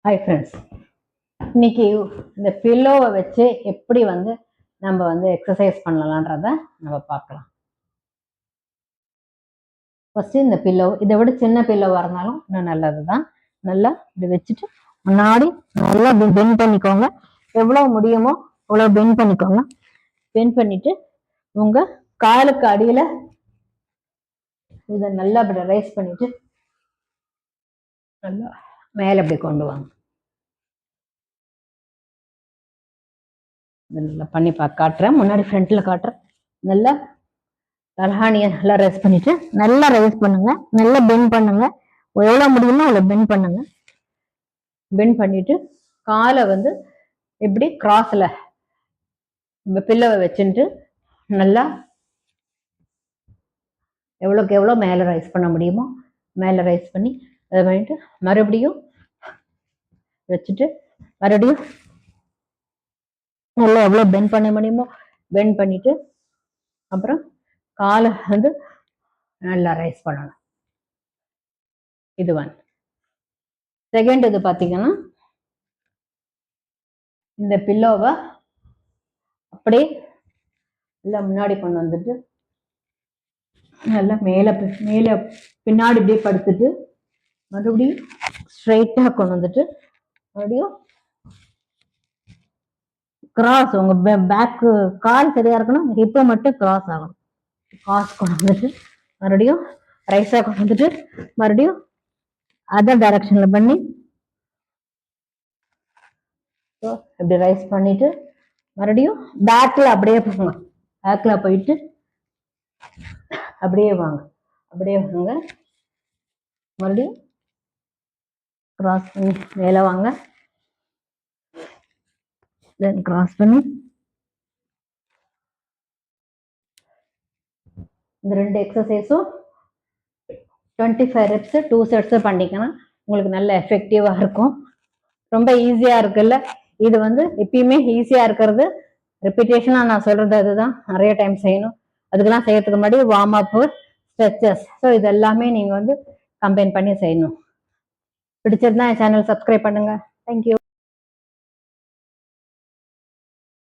Hi friends, இன்னைக்கு இந்த பில்லோவை வச்சு எப்படி நம்ம எக்ஸசைஸ் பண்ணலான்றத நம்ம பார்க்கலாம். ஃபர்ஸ்ட் இந்த பில்லோ இதை விட சின்ன பில்லோவாக இருந்தாலும் இன்னும் நல்லது தான். நல்லா இப்படி வச்சுட்டு முன்னாடி நல்லா பெண்ட் பண்ணிக்கோங்க. எவ்வளோ முடியுமோ அவ்வளோ பெண்ட் பண்ணிக்கோங்க. பெண்ட் பண்ணிட்டு உங்க காலுக்கு அடியில இதை நல்லா இப்படி ரைஸ் பண்ணிட்டு நல்லா மேலே இப்படி கொண்டு வாங்க. நல்லா பண்ணி காட்டுறேன். முன்னாடி ஃப்ரண்ட்ல காட்டுறேன். நல்லா தலகாணியை நல்லா ரைஸ் பண்ணிட்டு நல்லா ரைஸ் பண்ணுங்க. நல்லா பெண்ட் பண்ணுங்க. எவ்வளோ முடியுமோ அவ்வளோ பெண்ட் பண்ணுங்க. பெண்ட் பண்ணிட்டு காலை எப்படி கிராஸ்ல பில்லோவை வச்சுட்டு நல்லா எவ்வளோக்கு எவ்வளோ மேலே ரைஸ் பண்ண முடியுமோ மேலே ரைஸ் பண்ணி அதை பண்ணிட்டு மறுபடியும் வச்சுட்டு மறுபடியும் நல்லா எவ்வளோ பெண்ட் பண்ண முடியுமோ பெண்ட் பண்ணிட்டு அப்புறம் காலை நல்லா ரைஸ் பண்ணணும். இது செகண்ட் இது பார்த்தீங்கன்னா இந்த பில்லோவை அப்படியே நல்லா முன்னாடி கொண்டு வந்துட்டு நல்லா மேலே மேலே பின்னாடி இப்படியே படுத்துட்டு மறுபடியும் ஸ்ட்ரைட்டாக கொண்டு வந்துட்டு மறுபடியும் கிராஸ் உங்க பேக்கு கால் சரியா இருக்கணும். ஹிப்பை மட்டும் கிராஸ் ஆகணும். கிராஸ் கொண்டு வந்துட்டு மறுபடியும் ரைஸா கொண்டு வந்துட்டு மறுபடியும் அதர் டைரக்ஷன்ல பண்ணி இப்படி ரைஸ் பண்ணிட்டு மறுபடியும் பேக்ல அப்படியே போங்க. பேக்ல போயிட்டு அப்படியே வாங்க. அப்படியே வாங்க. மறுபடியும் கிராஸ் பண்ணி மேலே வாங்க. தென் கிராஸ் பண்ணி இந்த ரெண்டு எக்ஸசைஸும் 25 reps 2 sets பண்ணிக்கணும். உங்களுக்கு நல்ல எஃபெக்டிவா இருக்கும். ரொம்ப ஈஸியா இருக்குல்ல. இது எப்பயுமே ஈஸியா இருக்கிறது ரிப்பீட்டேஷனா நான் சொல்றது அதுதான். நிறைய டைம் செய்யணும். அதுக்கெல்லாம் செய்யறதுக்கு முன்னாடி வார்ம் அப், ஸ்ட்ரெச்சஸ், ஸோ இது எல்லாமே நீங்க கம்பைன் பண்ணி செய்யணும். பிடிச்சிருந்தா என் சேனல் சப்ஸ்கிரைப் பண்ணுங்க. தேங்க்யூ.